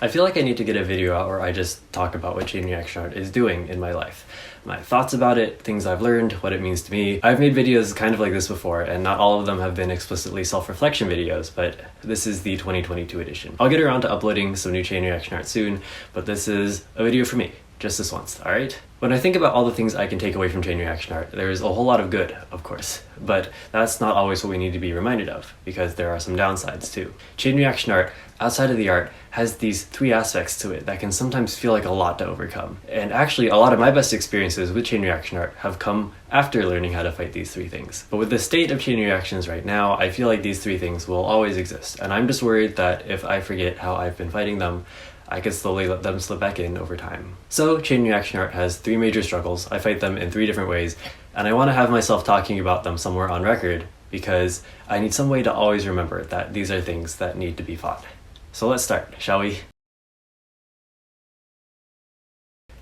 I feel like I need to get a video out where I just talk about what chain reaction art is doing in my life. My thoughts about it, things I've learned, what it means to me. I've made videos kind of like this before, and not all of them have been explicitly self-reflection videos, but this is the 2022 edition. I'll get around to uploading some new chain reaction art soon, but this is a video for me. Just this once, alright? When I think about all the things I can take away from chain reaction art, there's a whole lot of good, of course, but that's not always what we need to be reminded of, because there are some downsides too. Chain reaction art, outside of the art, has these three aspects to it that can sometimes feel like a lot to overcome. And actually, a lot of my best experiences with chain reaction art have come after learning how to fight these three things. But with the state of chain reactions right now, I feel like these three things will always exist, and I'm just worried that if I forget how I've been fighting them, I could slowly let them slip back in over time. So chain reaction art has three major struggles. I fight them in three different ways, and I want to have myself talking about them somewhere on record because I need some way to always remember that these are things that need to be fought. So let's start, shall we?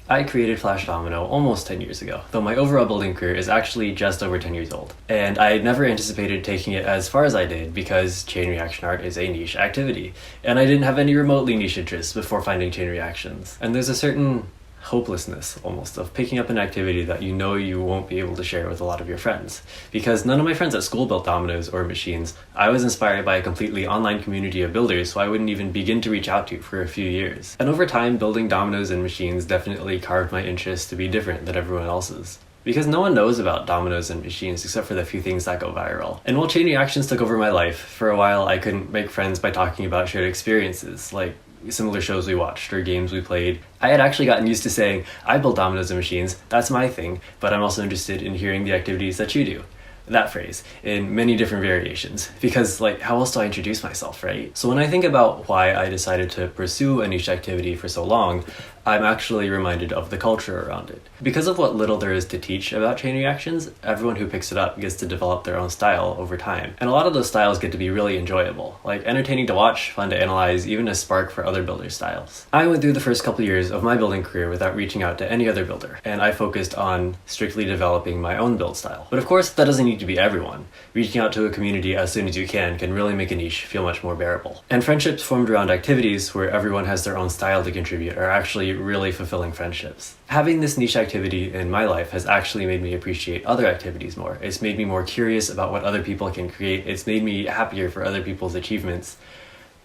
I created Flash Domino almost 10 years ago, though my overall building career is actually just over 10 years old. And I never anticipated taking it as far as I did because chain reaction art is a niche activity, and I didn't have any remotely niche interests before finding chain reactions. And there's a certain hopelessness, almost, of picking up an activity that you know you won't be able to share with a lot of your friends. Because none of my friends at school built dominoes or machines. I was inspired by a completely online community of builders who I wouldn't even begin to reach out to for a few years. And over time, building dominoes and machines definitely carved my interest to be different than everyone else's. Because no one knows about dominoes and machines except for the few things that go viral. And while chain reactions took over my life, for a while I couldn't make friends by talking about shared experiences, like similar shows we watched or games we played. I had actually gotten used to saying, I build dominoes and machines, that's my thing, but I'm also interested in hearing the activities that you do. That phrase, in many different variations, because how else do I introduce myself, right? So when I think about why I decided to pursue a niche activity for so long, I'm actually reminded of the culture around it. Because of what little there is to teach about chain reactions, everyone who picks it up gets to develop their own style over time. And a lot of those styles get to be really enjoyable, like entertaining to watch, fun to analyze, even a spark for other builders' styles. I went through the first couple years of my building career without reaching out to any other builder, and I focused on strictly developing my own build style. But of course, that doesn't need to be everyone. Reaching out to a community as soon as you can really make a niche feel much more bearable. And friendships formed around activities where everyone has their own style to contribute are actually really fulfilling friendships. Having this niche activity in my life has actually made me appreciate other activities more. It's made me more curious about what other people can create. It's made me happier for other people's achievements.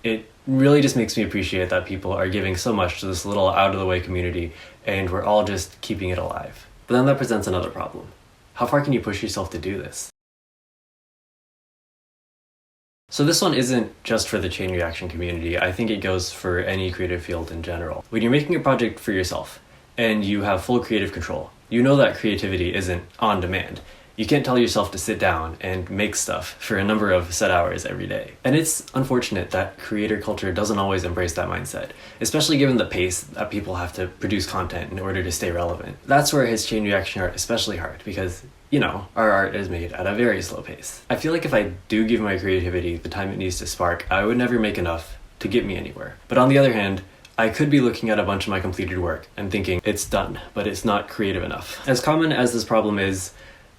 It really just makes me appreciate that people are giving so much to this little out-of-the-way community, and we're all just keeping it alive. But then that presents another problem. How far can you push yourself to do this? So this one isn't just for the chain reaction community. I think it goes for any creative field in general. When you're making a project for yourself and you have full creative control, you know that creativity isn't on demand. You can't tell yourself to sit down and make stuff for a number of set hours every day. And it's unfortunate that creator culture doesn't always embrace that mindset, especially given the pace that people have to produce content in order to stay relevant. That's where it hits chain reaction art especially hard because, you know, our art is made at a very slow pace. I feel like if I do give my creativity the time it needs to spark, I would never make enough to get me anywhere. But on the other hand, I could be looking at a bunch of my completed work and thinking it's done, but it's not creative enough. As common as this problem is,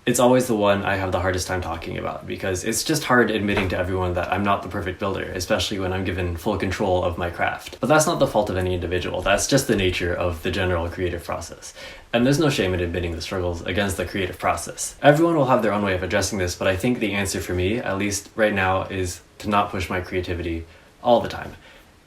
it's always the one I have the hardest time talking about because it's just hard admitting to everyone that I'm not the perfect builder, especially when I'm given full control of my craft. But that's not the fault of any individual, that's just the nature of the general creative process. And there's no shame in admitting the struggles against the creative process. Everyone will have their own way of addressing this, but I think the answer for me, at least right now, is to not push my creativity all the time.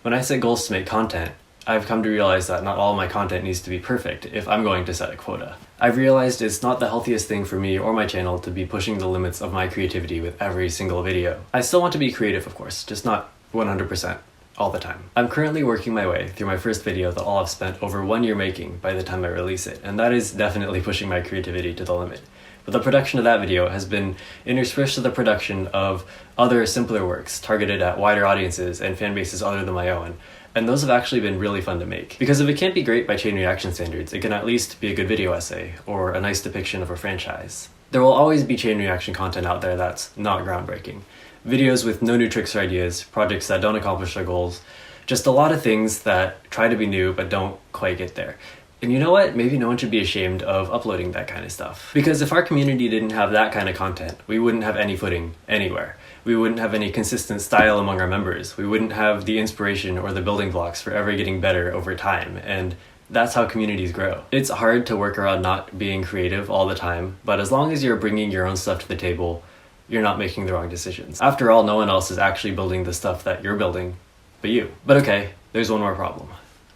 When I set goals to make content, I've come to realize that not all my content needs to be perfect if I'm going to set a quota. I've realized it's not the healthiest thing for me or my channel to be pushing the limits of my creativity with every single video. I still want to be creative, of course, just not 100% all the time. I'm currently working my way through my first video that I'll have spent over 1 year making by the time I release it, and that is definitely pushing my creativity to the limit. But the production of that video has been interspersed with the production of other simpler works targeted at wider audiences and fan bases other than my own. And those have actually been really fun to make. Because if it can't be great by chain reaction standards, it can at least be a good video essay, or a nice depiction of a franchise. There will always be chain reaction content out there that's not groundbreaking. Videos with no new tricks or ideas, projects that don't accomplish their goals, just a lot of things that try to be new but don't quite get there. And you know what? Maybe no one should be ashamed of uploading that kind of stuff. Because if our community didn't have that kind of content, we wouldn't have any footing anywhere. We wouldn't have any consistent style among our members. We wouldn't have the inspiration or the building blocks for ever getting better over time, and that's how communities grow. It's hard to work around not being creative all the time, but as long as you're bringing your own stuff to the table, you're not making the wrong decisions. After all, no one else is actually building the stuff that you're building, but you. But okay, there's one more problem.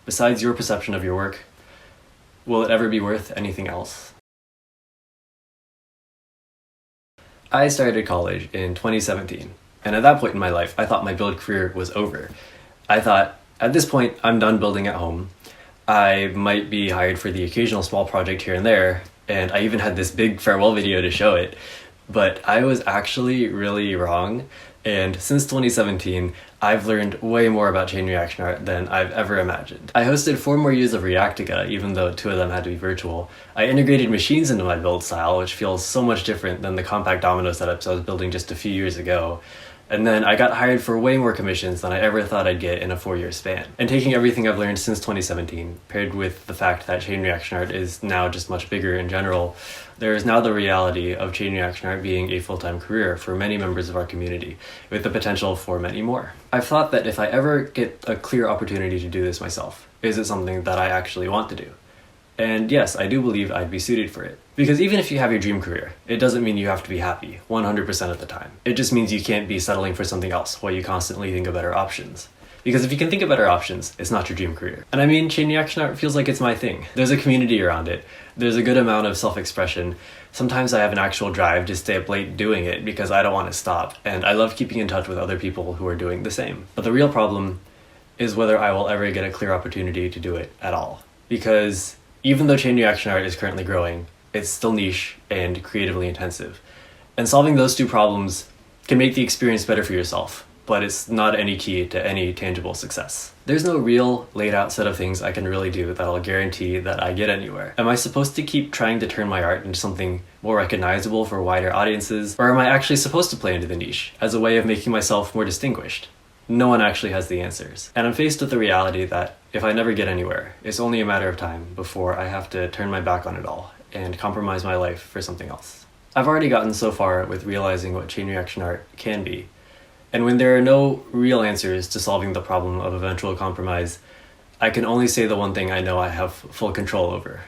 Besides your perception of your work, will it ever be worth anything else? I started college in 2017, and at that point in my life, I thought my build career was over. I thought, at this point, I'm done building at home. I might be hired for the occasional small project here and there, and I even had this big farewell video to show it, but I was actually really wrong, and since 2017, I've learned way more about chain reaction art than I've ever imagined. I hosted 4 more years of Reactica, even though 2 of them had to be virtual. I integrated machines into my build style, which feels so much different than the compact domino setups I was building just a few years ago. And then I got hired for way more commissions than I ever thought I'd get in a 4-year span. And taking everything I've learned since 2017, paired with the fact that chain reaction art is now just much bigger in general, there is now the reality of chain reaction art being a full-time career for many members of our community, with the potential for many more. I've thought that if I ever get a clear opportunity to do this myself, is it something that I actually want to do? And yes, I do believe I'd be suited for it. Because even if you have your dream career, it doesn't mean you have to be happy 100% of the time. It just means you can't be settling for something else while you constantly think of better options. Because if you can think of better options, it's not your dream career. And I mean, chain reaction art feels like it's my thing. There's a community around it. There's a good amount of self-expression. Sometimes I have an actual drive to stay up late doing it because I don't want to stop. And I love keeping in touch with other people who are doing the same. But the real problem is whether I will ever get a clear opportunity to do it at all. Because even though chain reaction art is currently growing, it's still niche and creatively intensive. And solving those 2 problems can make the experience better for yourself, but it's not any key to any tangible success. There's no real laid out set of things I can really do that'll guarantee that I get anywhere. Am I supposed to keep trying to turn my art into something more recognizable for wider audiences, or am I actually supposed to play into the niche as a way of making myself more distinguished? No one actually has the answers. And I'm faced with the reality that if I never get anywhere, it's only a matter of time before I have to turn my back on it all and compromise my life for something else. I've already gotten so far with realizing what chain reaction art can be. And when there are no real answers to solving the problem of eventual compromise, I can only say the one thing I know I have full control over.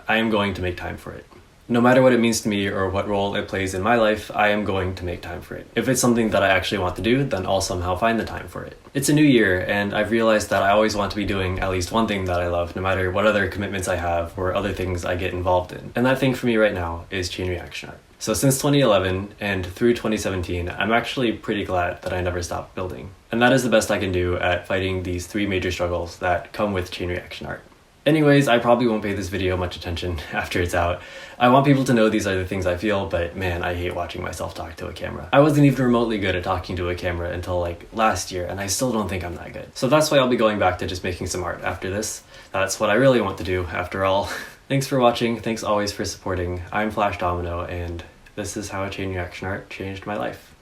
I am going to make time for it. No matter what it means to me or what role it plays in my life, I am going to make time for it. If it's something that I actually want to do, then I'll somehow find the time for it. It's a new year, and I've realized that I always want to be doing at least one thing that I love, no matter what other commitments I have or other things I get involved in. And that thing for me right now is chain reaction art. So since 2011 and through 2017, I'm actually pretty glad that I never stopped building. And that is the best I can do at fighting these 3 major struggles that come with chain reaction art. Anyways, I probably won't pay this video much attention after it's out. I want people to know these are the things I feel, but man, I hate watching myself talk to a camera. I wasn't even remotely good at talking to a camera until like last year, and I still don't think I'm that good. So that's why I'll be going back to just making some art after this. That's what I really want to do, after all. Thanks for watching, thanks always for supporting. I'm Flash Domino, and this is how chain reaction art changed my life.